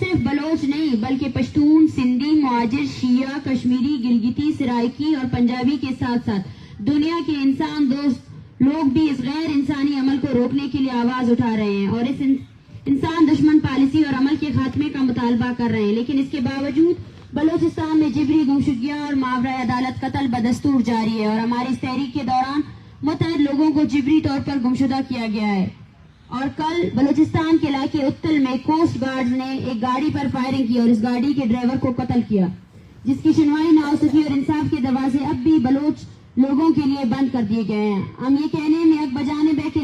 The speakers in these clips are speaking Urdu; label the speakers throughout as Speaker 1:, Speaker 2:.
Speaker 1: صرف بلوچ نہیں بلکہ پشتون، سندھی، مہاجر، شیعہ، کشمیری، گلگتی، سرائکی اور پنجابی کے ساتھ ساتھ دنیا کے انسان دوست لوگ بھی اس غیر انسانی عمل کو روکنے کے لیے آواز اٹھا رہے ہیں اور اس انسان دشمن پالیسی اور عمل کے خاتمے کا مطالبہ کر رہے ہیں. لیکن اس کے باوجود بلوچستان میں جبری گمشدگیاں اور ماورائے عدالت قتل بدستور جاری ہے اور ہماری اس تحریک کے دوران متعدد لوگوں کو جبری طور پر گمشدہ کیا گیا ہے. اور کل بلوچستان کے علاقے اتل میں کوسٹ گارڈ نے ایک گاڑی پر فائرنگ کی اور اس گاڑی کے ڈرائیور کو قتل کیا، جس کی سنوائی نہ ہو سکی اور انصاف کے دروازے اب بھی بلوچ لوگوں کے لیے بند کر دیے گئے ہیں. ہم یہ کہنے میں حق بجانب ہے کہ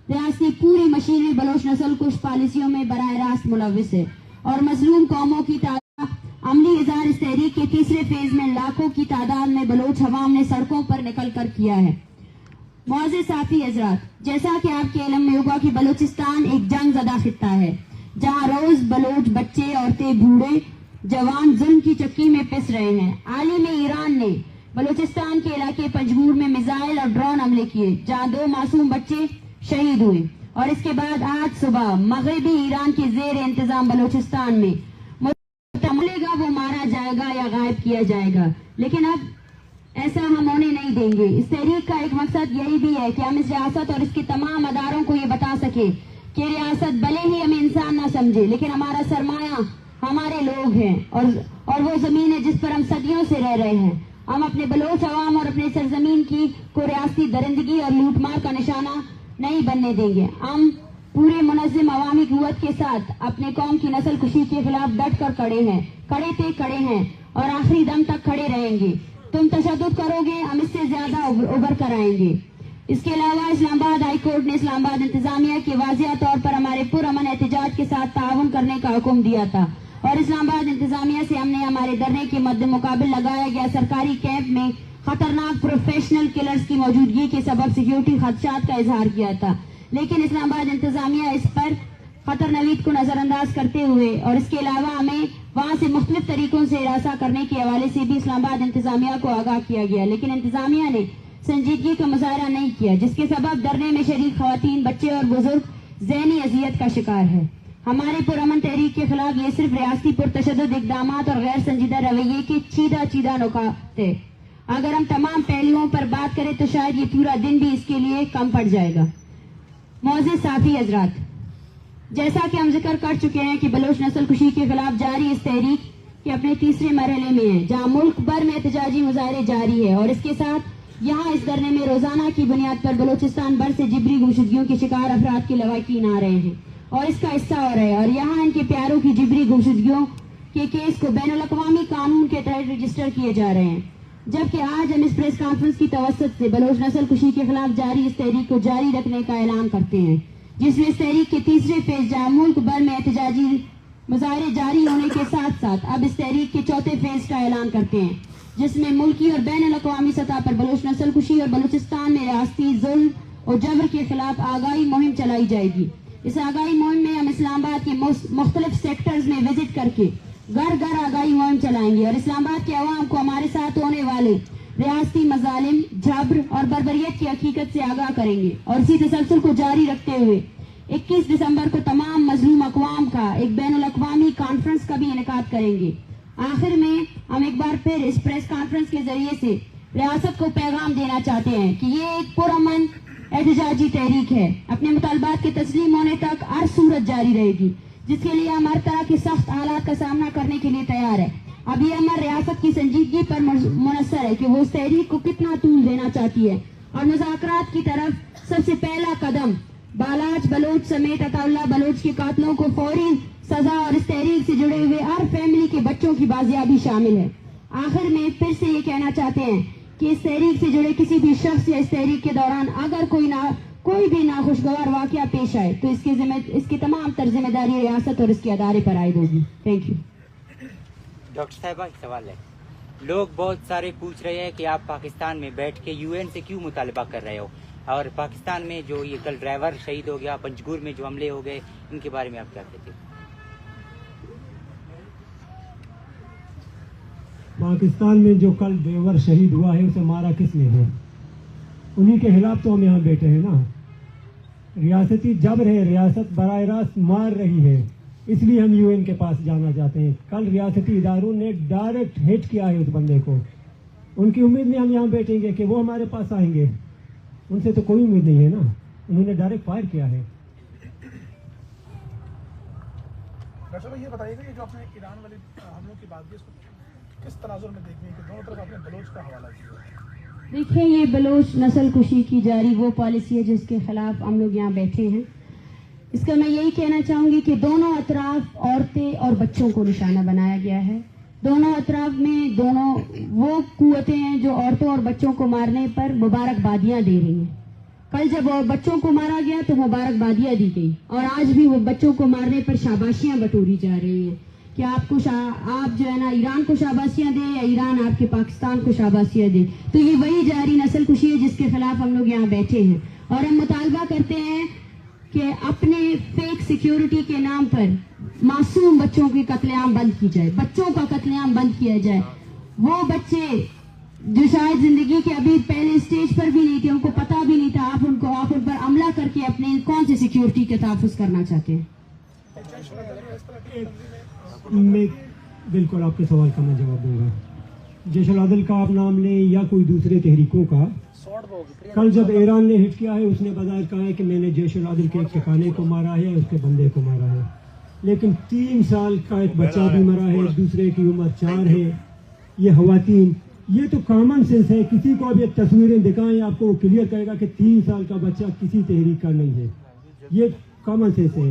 Speaker 1: ریاستی پوری مشینری بلوچ نسل کش پالیسیوں میں براہ راست ملوث ہے اور مظلوم قوموں کی عملی اظہار اس تحریک کے تیسرے فیز میں لاکھوں کی تعداد میں بلوچ عوام نے سڑکوں پر نکل کر کیا ہے. معزز ساتھی حضرات، جیسا کہ آپ کے علم میں ہوگا کہ بلوچستان ایک جنگ زدہ خطہ ہے جہاں روز بلوچ بچے، عورتیں، بوڑھے، جوان ظلم کی چکی میں پس رہے ہیں. عالم ایران نے بلوچستان کے علاقے پنجگور میں میزائل اور ڈرون حملے کیے جہاں 2 معصوم بچے شہید ہوئے اور اس کے بعد آج صبح مغربی ایران کے زیر انتظام بلوچستان میں ملے گا وہ مارا جائے گا یا غائب کیا جائے گا. لیکن اب ایسا ہم ہونے نہیں دیں گے. اس تحریک کا ایک مقصد یہی بھی ہے کہ ہم اس ریاست اور اس کے تمام اداروں کو یہ بتا سکیں کہ ریاست بھلے ہی ہمیں انسان نہ سمجھے لیکن ہمارا سرمایہ ہمارے لوگ ہیں اور وہ زمین ہے جس پر ہم صدیوں سے رہ رہے ہیں. ہم اپنے بلوچ عوام اور اپنے سرزمین کی کو ریاستی درندگی اور لوٹ مار کا نشانہ نہیں بننے دیں گے. ہم پورے منظم عوامی قوت کے ساتھ اپنے قوم کی نسل کشی کے خلاف ڈٹ کر کھڑے ہیں اور آخری دم تک کھڑے رہیں گے. تم تشدد کرو گے، ہم اس سے زیادہ ابھر کر آئیں گے. اس کے علاوہ اسلام آباد ہائی کورٹ نے اسلام آباد انتظامیہ کے واضح طور پر ہمارے پرامن احتجاج کے ساتھ تعاون کرنے کا حکم دیا تھا اور اسلام آباد انتظامیہ سے ہم نے ہمارے دھرنے کے مد مقابل لگایا گیا سرکاری کیمپ میں خطرناک پروفیشنل کلرز کی موجودگی کے سبب سیکیورٹی خدشات کا اظہار کیا تھا. لیکن اسلام آباد انتظامیہ اس پر خطر نوید کو نظر انداز کرتے ہوئے اور اس کے علاوہ ہمیں وہاں سے مختلف طریقوں سے ہراساں کرنے کے حوالے سے بھی اسلام آباد انتظامیہ کو آگاہ کیا گیا. لیکن انتظامیہ نے سنجیدگی کا مظاہرہ نہیں کیا جس کے سبب دھرنے میں شریک خواتین، بچے اور بزرگ ذہنی اذیت کا شکار ہے. ہمارے پرامن تحریک کے خلاف یہ صرف ریاستی پرتشدد اقدامات اور غیر سنجیدہ رویے کے چیدہ نکات ہے. اگر ہم تمام پہلوؤں پر بات کریں تو شاید یہ پورا دن بھی اس کے لیے کم پڑ جائے گا. معزز ساتھی حضرات، جیسا کہ ہم ذکر کر چکے ہیں کہ بلوچ نسل کشی کے خلاف جاری اس تحریک کے اپنے تیسرے مرحلے میں ہے جہاں ملک بھر میں احتجاجی مظاہرے جاری ہے اور اس کے ساتھ یہاں اس دھرنے میں روزانہ کی بنیاد پر بلوچستان بھر سے جبری گمشدگیوں کے شکار افراد کے لواحقین آ رہے ہیں اور اس کا حصہ ہو رہے ہیں اور یہاں ان کے پیاروں کی جبری گمشدگیوں کے کیس کو بین الاقوامی قانون کے تحت رجسٹر کیے جا رہے ہیں. جبکہ آج ہم اس پریس کانفرنس کی توسط سے بلوچ نسل کشی کے خلاف جاری اس تحریک کو جاری رکھنے کا اعلان کرتے ہیں جس میں اس تحریک کے تیسرے فیز جہاں ملک بھر میں احتجاجی مظاہرے جاری ہونے کے ساتھ ساتھ اب اس تحریک کے چوتھے فیز کا اعلان کرتے ہیں جس میں ملکی اور بین الاقوامی سطح پر بلوچ نسل کشی اور بلوچستان میں ریاستی ظلم اور جبر کے خلاف آگاہی مہم چلائی جائے گی. اس آگاہی مہم میں ہم اسلام آباد کے مختلف سیکٹرز میں وزٹ کر کے گھر گھر آگاہی مہم چلائیں گے اور اسلام آباد کے عوام کو ہمارے ساتھ ہونے والے ریاستی مظالم، جبر اور بربریت کی حقیقت سے آگاہ کریں گے اور اسی تسلسل کو جاری رکھتے ہوئے 21 دسمبر کو تمام مظلوم اقوام کا ایک بین الاقوامی کانفرنس کا بھی انعقاد کریں گے. آخر میں ہم ایک بار پھر اس پریس کانفرنس کے ذریعے سے ریاست کو پیغام دینا چاہتے ہیں کہ یہ ایک پرامن احتجاجی تحریک ہے. اپنے مطالبات کے تسلیم ہونے تک ہر صورت جاری رہے گی جس کے لیے ہم ہر طرح کے سخت حالات کا سامنا کرنے کے لیے تیار ہے. اب یہ ہماری ریاست کی سنجیدگی پر منحصر ہے کہ وہ اس تحریک کو کتنا طول دینا چاہتی ہے اور مذاکرات کی طرف سب سے پہلا قدم بالاچ بلوچ سمیت عطا اللہ بلوچ کے قاتلوں کو فوری سزا اور اس تحریک سے جڑے ہوئے ہر فیملی کے بچوں کی بازیابی شامل ہے. آخر میں پھر سے یہ کہنا چاہتے ہیں کہ اس تحریک سے جڑے کسی بھی شخص یا اس تحریک کے دوران اگر کوئی بھی ناخوشگوار واقعہ پیش آئے تو اس کی تمام تر ذمہ داری ریاست اور اس کے ادارے پر عائد ہوگی. Thank you.
Speaker 2: ڈاکٹر صاحبہ ایک سوال ہے. لوگ بہت سارے پوچھ رہے ہیں کہ آپ پاکستان میں بیٹھ کے UN سے کیوں مطالبہ کر رہے ہو اور پاکستان میں جو یہ کل ڈرائیور شہید ہو گیا، پنجگور میں جو حملے ہو گئے، ان کے بارے میں آپ کیا کہتے ہیں؟
Speaker 3: پاکستان میں جو کل ڈرائیور شہید ہوا ہے اسے مارا کس نے ہے؟ انہی کے خلاف تو ہم یہاں بیٹھے ہیں نا. ریاستی جبر ہے، ریاست براہ راست مار رہی ہے اس لیے ہم UN کے پاس جانا چاہتے ہیں. کل ریاستی اداروں نے ڈائریکٹ ہٹ کیا ہے اس بندے کو. ان کی امید میں ہم یہاں بیٹھیں گے کہ وہ ہمارے پاس آئیں گے. ان سے تو کوئی امید نہیں ہے نا. انہوں نے ڈائریکٹ فائر کیا ہے.
Speaker 4: ڈاکٹر صاحب یہ بتائیے گا، یہ جو آپ نے ایران والے حملوں کی بات کی، اس کو کس تناظر میں دیکھیں کہ دونوں طرف آپ نے بلوچ کا حوالہ کیا؟
Speaker 1: دیکھیں، یہ بلوچ نسل کشی کی جاری وہ پالیسی ہے جس کے خلاف ہم لوگ یہاں بیٹھے ہیں. اس کا میں یہی کہنا چاہوں گی کہ دونوں اطراف عورتیں اور بچوں کو نشانہ بنایا گیا ہے. دونوں اطراف میں دونوں وہ قوتیں ہیں جو عورتوں اور بچوں کو مارنے پر مبارکبادیاں دے رہی ہیں. کل جب بچوں کو مارا گیا تو مبارکبادیاں دی گئی، اور آج بھی وہ بچوں کو مارنے پر شاباشیاں بٹوری جا رہی ہیں کہ آپ جو ہے نا ایران کو شاباشیاں دے یا ایران آپ کے پاکستان کو شاباشیاں دے. تو یہ وہی جاری نسل کشی ہے جس کے خلاف ہم لوگ یہاں بیٹھے ہیں، اور ہم مطالبہ کرتے ہیں کہ اپنے فیک سیکیورٹی کے نام پر معصوم بچوں کی قتل عام بند کی جائے، بچوں کا قتل عام بند کیا جائے. وہ بچے جو شاید زندگی کے ابھی پہلے اسٹیج پر بھی نہیں تھے، ان کو پتہ بھی نہیں تھا، آپ ان پر عملہ کر کے اپنے کون سے سیکیورٹی کے تحفظ کرنا چاہتے ہیں.
Speaker 3: میں بالکل آپ کے سوال کا میں جواب دوں گا. جیش العدل کا آپ نام لیں یا کوئی دوسرے تحریکوں کا، کل جب ایران نے ہٹ کیا ہے اس نے بظاہر کہا ہے کہ میں نے جیش العدل کے ایک ٹھکانے کو مارا ہے، اس کے بندے کو مارا ہے. لیکن 3 سال کا ایک بچہ بھی مرا ہے، دوسرے کی عمر 4 ہے. یہ خواتین، یہ تو کامن سینس ہے. کسی کو اب یہ تصویریں دکھائیں آپ کو وہ کلیئر کرے گا کہ 3 سال کا بچہ کسی تحریک کا نہیں ہے. یہ کامن سینس ہے.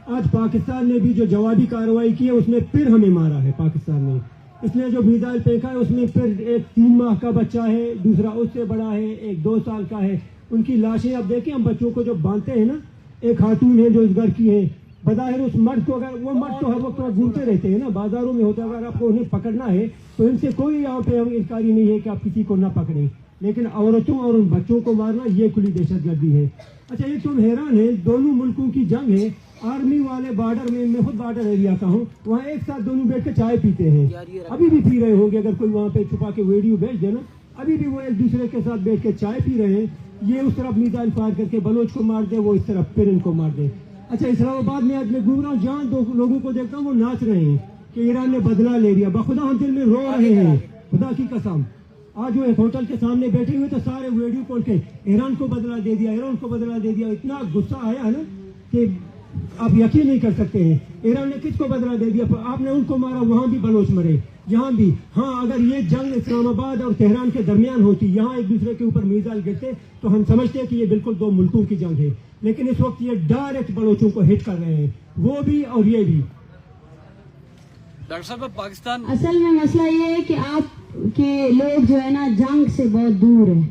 Speaker 3: آج پاکستان نے بھی جو جوابی کارروائی کی ہے اس نے پھر ہمیں مارا ہے. پاکستان نے اس نے جو میزائل پھینکا ہے اس میں پھر ایک 3 ماہ کا بچہ ہے، دوسرا اس سے بڑا ہے، ایک 2 سال کا ہے. ان کی لاشیں اب دیکھیں، ہم بچوں کو جو باندھتے ہیں نا، ایک خاتون ہے جو اس گھر کی ہے، بظاہر اس مرد کو، اگر وہ مرد تو ہر وقت گھومتے رہتے ہیں نا بازاروں میں ہوتا ہے، اگر آپ کو انہیں پکڑنا ہے تو ان سے کوئی یہاں پہ انکاری نہیں ہے کہ آپ کسی کو نہ پکڑیں. لیکن عورتوں اور ان بچوں کو مارنا یہ کھلی دہشت گردی ہے. اچھا، یہ تم حیران ہے، دونوں ملکوں کی جنگ ہے. آرمی والے بارڈر میں خود بارڈر ایریا کا ہوں، وہاں ایک ساتھ دونوں بیٹھ کے چائے پیتے ہیں. ابھی بھی پی رہے ہوں گے، اگر کوئی وہاں پہ چھپا کے ویڈیو بھیج دینا، ابھی بھی وہ ایک دوسرے کے ساتھ بیٹھ کے چائے پی رہے ہیں. یہ اس طرف میزائل فائر کر کے بلوچ کو مار دے، وہ اس طرف پھر ان کو مار دے. اچھا، اسلام آباد میں آج میں گھوم رہا ہوں، جہاں 2 لوگوں کو دیکھتا ہوں وہ ناچ رہے ہیں کہ ایران نے بدلہ لے لیا. بخدا ہم دل میں رو رہے ہیں، خدا کی قسم. آج وہ ایک ہوٹل کے سامنے بیٹھے ہوئے تو سارے ویڈیو کھول کے ایران کو بدلہ دے دیا، ایران کو بدلہ دے دیا. اتنا غصہ آیا ہے نا کہ آپ یقین نہیں کر سکتے ہیں. ایران نے کس کو بدلہ دے دیا؟ آپ نے ان کو مارا، وہاں بھی بلوچ مرے، یہاں بھی. ہاں، اگر یہ جنگ اسلام آباد اور تہران کے درمیان ہوتی، یہاں ایک دوسرے کے اوپر میزائل گرتے، تو ہم سمجھتے کہ یہ بالکل 2 ملکوں کی جنگ ہے. لیکن اس وقت یہ ڈائریکٹ بلوچوں کو ہٹ کر رہے ہیں، وہ بھی اور یہ بھی.
Speaker 5: ڈاکٹر صاحب، پاکستان
Speaker 1: اصل میں مسئلہ یہ ہے کہ آپ کے لوگ جو ہے نا جنگ سے بہت دور ہیں.